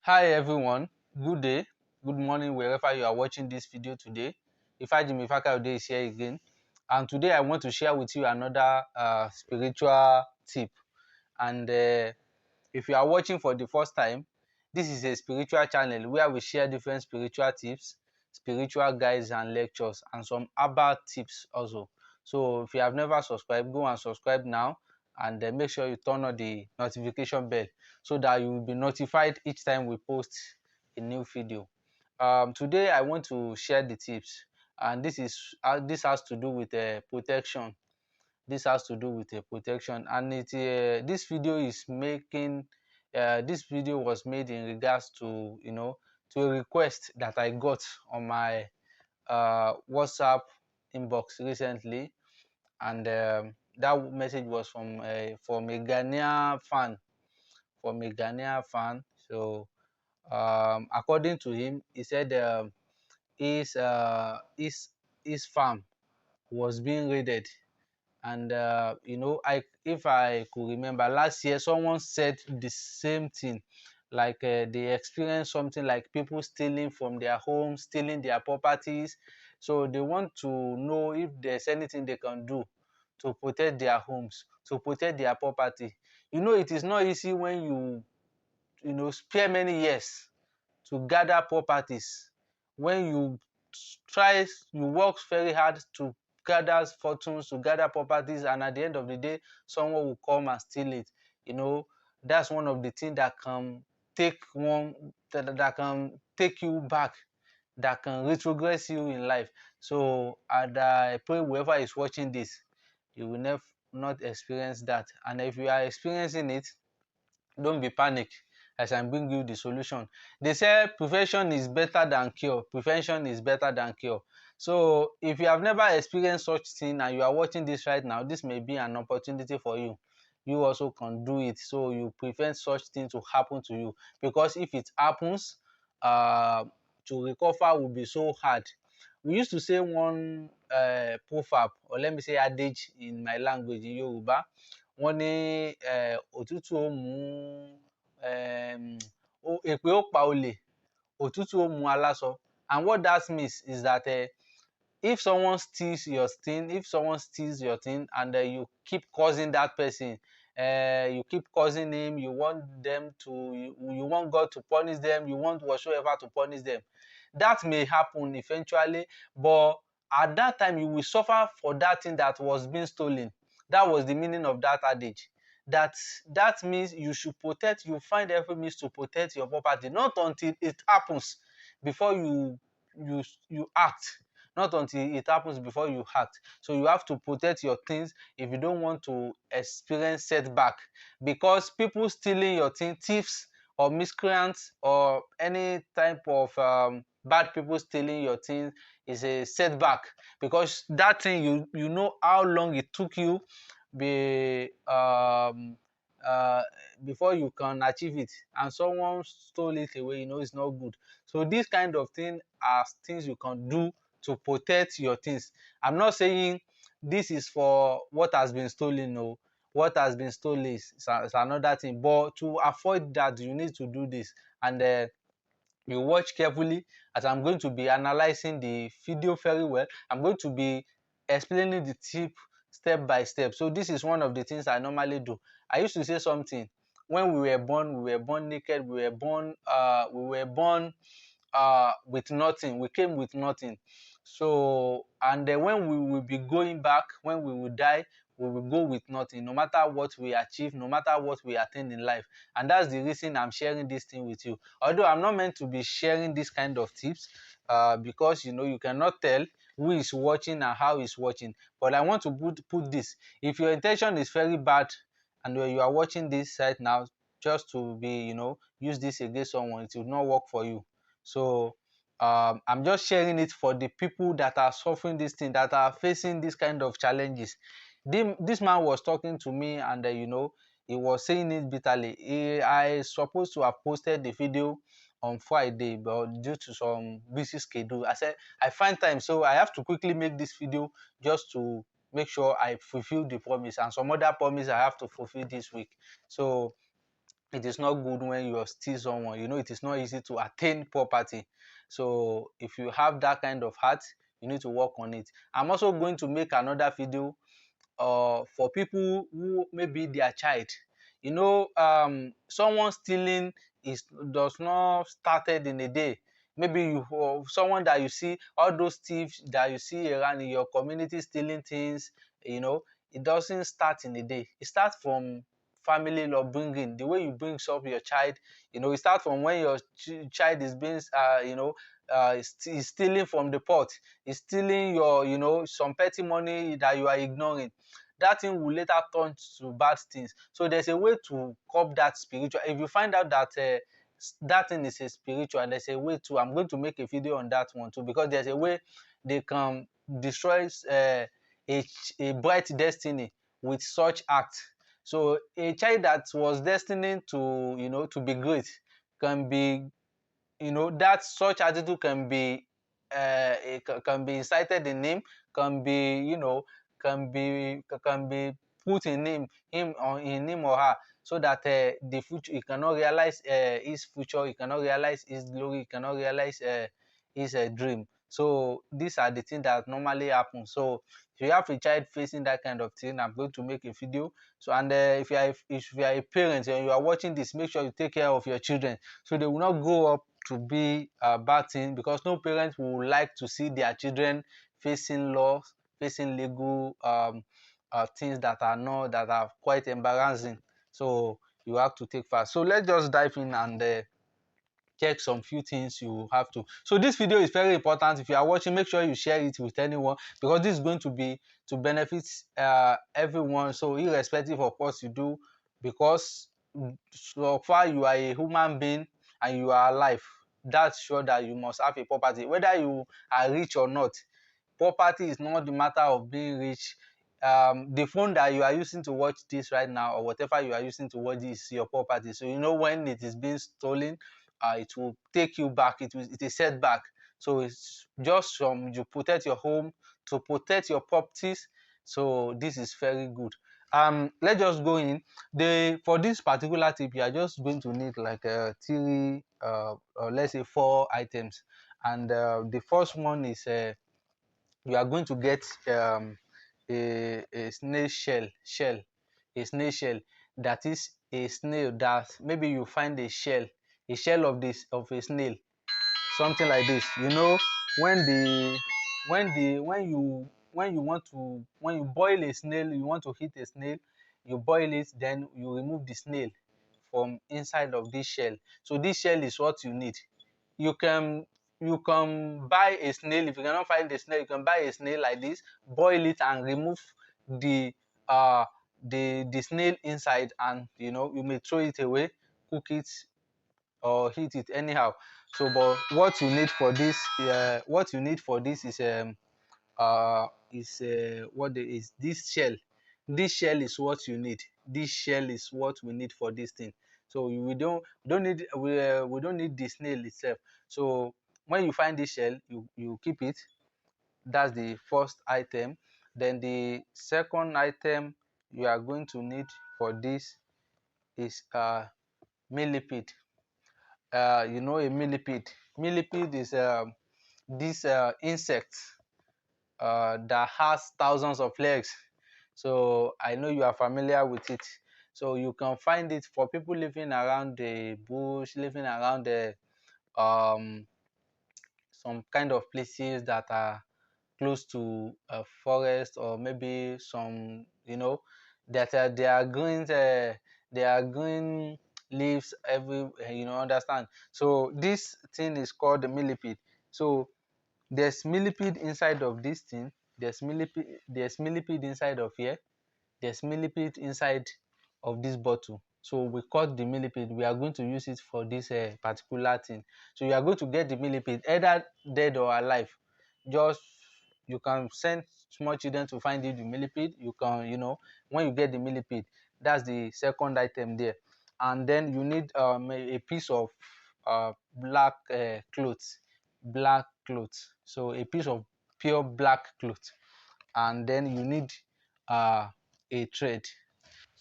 Hi everyone, good day, good morning wherever you are watching this video today. Ifajimi Fakaude is here again, and today I want to share with you another spiritual tip. And if you are watching for the first time, this is a spiritual channel where we share different spiritual tips, spiritual guides and lectures, and some herbal tips also. So if you have never subscribed, go and subscribe now, and make sure you turn on the notification bell so that you will be notified each time we post a new video. Today I want to share the tips, and this has to do with protection. This has to do with protection, and this video is making this video was made in regards to to a request that I got on my WhatsApp inbox recently, and that message was from a Ghanaian fan, So according to him, he said his uh, his his farm was being raided. And I if I could remember last year, someone said the same thing, like they experienced something like people stealing from their homes, stealing their properties. So they want to know if there's anything they can do to protect their homes, to protect their property. It is not easy when spare many years to gather properties, when you work very hard to gather fortunes, to gather properties, and at the end of the day someone will come and steal it. That's one of the things that can that can take you back, that can retrogress you in life. So, and I pray whoever is watching this, you will never not experience that. And if you are experiencing it, don't be panic as I bring you the solution. They say prevention is better than cure. Prevention is better than cure. So if you have never experienced such thing and you are watching this right now, this may be an opportunity for you. You also can do it, so you prevent such thing to happen to you. Because if it happens, to recover will be so hard. We used to say one proverb, or let me say adage in my language, in Yoruba. Wọ́n ní òtútù ó mú èpè ó pa olè, òtútù ó mú aláṣọ. And what that means is that if someone steals your thing, and you keep causing that person, you keep causing him, you want them to, you want God to punish them, you want whatsoever to punish them. That may happen eventually, but at that time you will suffer for that thing that was being stolen. That was the meaning of that adage. That means you should protect, you find every means to protect your property, not until it happens before you act, not until it happens before you act. So you have to protect your things if you don't want to experience setback, because people stealing your thing, thieves or miscreants or any type of bad people stealing your things, is a setback, because that thing, you know how long it took you be uh, before you can achieve it, and someone stole it away. It's not good. So these kind of things are things you can do to protect your things. I'm not saying this is for what has been stolen. No, what has been stolen is another thing, but to avoid that, you need to do this. And you watch carefully, as I'm going to be analyzing the video very well. I'm going to be explaining the tip step by step. So this is one of the things I normally do. I used to say something: when we were born naked, we were born with nothing. We came with nothing. So, and then when we will be going back, when we will die, we will go with nothing, no matter what we achieve, no matter what we attain in life. And that's the reason I'm sharing this thing with you. Although I'm not meant to be sharing this kind of tips, because you cannot tell who is watching and how is watching. But I want to put this: if your intention is very bad, and when you are watching this right now just to be, use this against someone, it will not work for you. So I'm just sharing it for the people that are suffering this thing, that are facing this kind of challenges. This man was talking to me, and he was saying it bitterly. I supposed to have posted the video on Friday, but due to some busy schedule, I said I find time, so I have to quickly make this video just to make sure I fulfill the promise and some other promise I have to fulfill this week. So it is not good when you steal someone. You know, it is not easy to attain property. So if you have that kind of heart, you need to work on it. I'm also going to make another video for people who maybe their child, you know, someone stealing is does not started in a day. Maybe you, someone that you see, all those thieves that you see around in your community stealing things, you know, it doesn't start in a day. It starts from family law bringing, the way you bring up your child. You know, it starts from when your child is being you know, is stealing from the pot, is stealing your, you know, some petty money that you are ignoring. That thing will later turn to bad things. So there's a way to curb that spiritual. If you find out that that thing is a spiritual, there's a way to. I'm going to make a video on that one too, because there's a way they can destroy a bright destiny with such act. So a child that was destined to, you know, to be great can be, you know, that such attitude can be incited in him, can be, you know, can be put in him or in him or her, so that the future, he cannot realize his future, he cannot realize his glory, he cannot realize his dream. So these are the things that normally happen. So if you have a child facing that kind of thing, I'm going to make a video. So, and if you are a parent and you are watching this, make sure you take care of your children so they will not grow up to be a bad thing, because no parent would like to see their children facing laws, facing legal things that are not, that are quite embarrassing. So you have to take fast. So let's just dive in and check some few things you have to. So this video is very important. If you are watching, make sure you share it with anyone, because this is going to be to benefit everyone, so irrespective of what you do, because so far you are a human being and you are alive, that's sure that you must have a property, whether you are rich or not. Property is not the matter of being rich. The phone that you are using to watch this right now, or whatever you are using to watch this, is your property. So you know when it is being stolen, it will take you back. It is set back. So it's just from you protect your home, to protect your properties. So this is very good. Let's just go in. For this particular tip, you are just going to need like three or let's say four items. And the first one is you are going to get a snail a snail shell. That is a snail that maybe you find a shell of this, of a snail, something like this. You know, when the when you want to, when you boil a snail, you want to heat a snail, you boil it, then you remove the snail from inside of this shell. So this shell is what you need. You can buy a snail. If you cannot find the snail, you can buy a snail like this, boil it and remove the uh the snail inside, and you know, you may throw it away, cook it or heat it anyhow. So but what you need for this is what is this shell. This shell is what you need. This shell is what we need for this thing. So we don't need the snail itself. So when you find this shell, you keep it. That's the first item. Then the second item you are going to need for this is millipede. You know, a millipede. Millipede is this insect that has thousands of legs. So I know you are familiar with it. So you can find it for people living around the bush, living around the um, some kind of places that are close to a forest, or maybe some, you know, that there are green leaves every, you know, understand. So this thing is called the millipede. So there's millipede inside of this thing. There's millipede inside of here. There's millipede inside of this bottle. So we cut the millipede. We are going to use it for this particular thing. So you are going to get the millipede either dead or alive. Just, you can send small children to find you the millipede. You can, you know, when you get the millipede, that's the second item there. And then you need a piece of black clothes, black clothes. So a piece of pure black cloth. And then you need uh, a thread.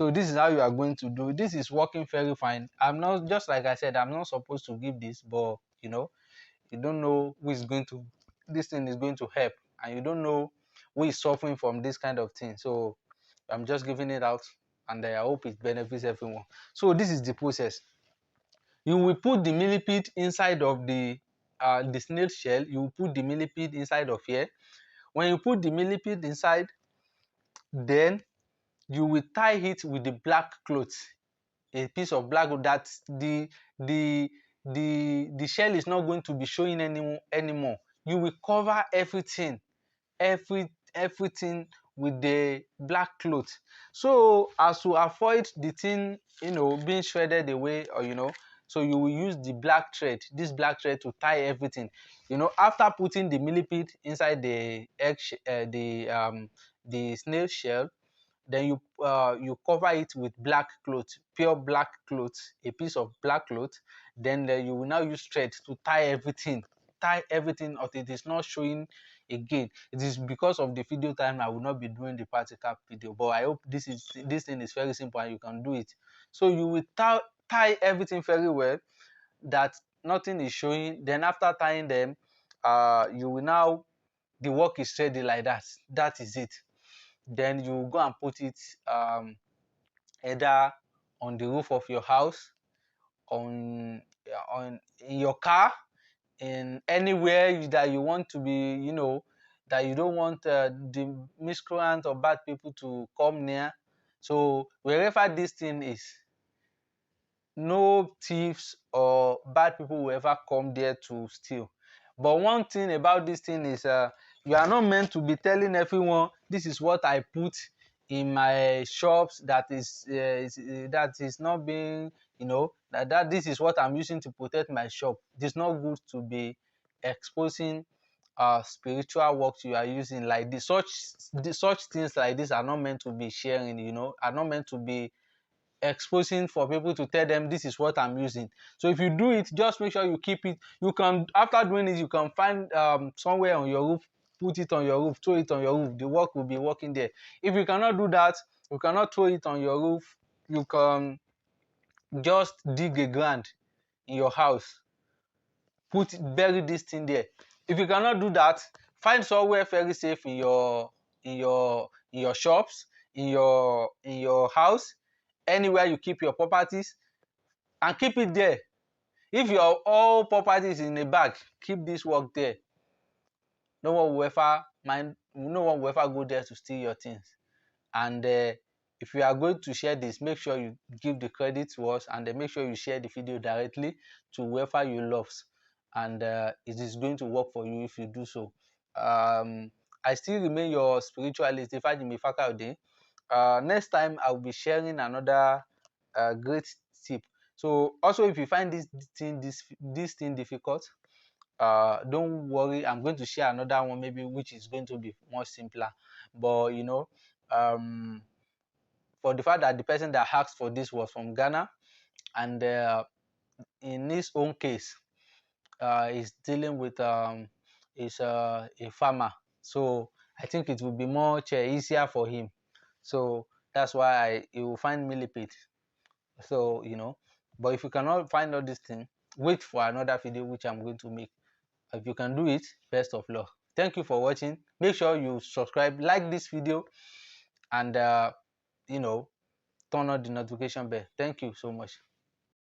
So this is how you are going to do. This is working very fine. I'm not, just like I said, I'm not supposed to give this, but you don't know who is going to, this thing is going to help, and you don't know who is suffering from this kind of thing. So I'm just giving it out, and I hope it benefits everyone. So this is the process. You will put the millipede inside of the snail shell. You will put the millipede inside of here. When you put the millipede inside, then you will tie it with the black cloth, a piece of black cloth, that the the shell is not going to be showing anymore. You will cover everything with the black cloth, so as to avoid the thing being shredded away, or so you will use the black thread, this black thread, to tie everything. After putting the millipede inside the the snail shell, then you cover it with black cloth, pure black cloth, a piece of black cloth. Then you will now use thread to tie everything until it is not showing again. It is because of the video time I will not be doing the practical video, but I hope this thing is very simple and you can do it. So you will tie everything very well, that nothing is showing. Then after tying them, you will now, the work is ready like that. That is it. Then you go and put it either on the roof of your house, on in your car, in anywhere that you want to be, that you don't want the miscreants or bad people to come near. So wherever this thing is, no thieves or bad people will ever come there to steal. But one thing about this thing is, you are not meant to be telling everyone, this is what I put in my shops, that is not being, that this is what I'm using to protect my shop. It is not good to be exposing spiritual works you are using like this. Such things like this are not meant to be sharing, are not meant to be exposing for people to tell them this is what I'm using. So if you do it, just make sure you keep it. You can, after doing it, you can find somewhere on your roof, put it on your roof, throw it on your roof. The work will be working there. If you cannot do that, you cannot throw it on your roof, you can just dig a ground in your house, bury this thing there. If you cannot do that, find somewhere very safe in your shops, in your house, anywhere you keep your properties, and keep it there. If your all properties in a bag, keep this work there. No one will ever mind, no one will ever go there to steal your things. And if you are going to share this, make sure you give the credit to us, and then make sure you share the video directly to whoever you love, and it is going to work for you if you do so. I still remain your spiritualist, Ifajimi Fakaude. Next time I'll be sharing another great tip. So also, if you find this thing difficult, don't worry, I'm going to share another one, maybe, which is going to be more simpler. But for the fact that the person that asked for this was from Ghana, and in his own case, he's dealing with is a farmer, so I think it will be much easier for him. So that's why he will find millipede. So but if you cannot find all this thing, wait for another video which I'm going to make. If you can do it, best of luck. Thank you for watching. Make sure you subscribe, like this video, and you know turn on the notification bell. Thank you so much.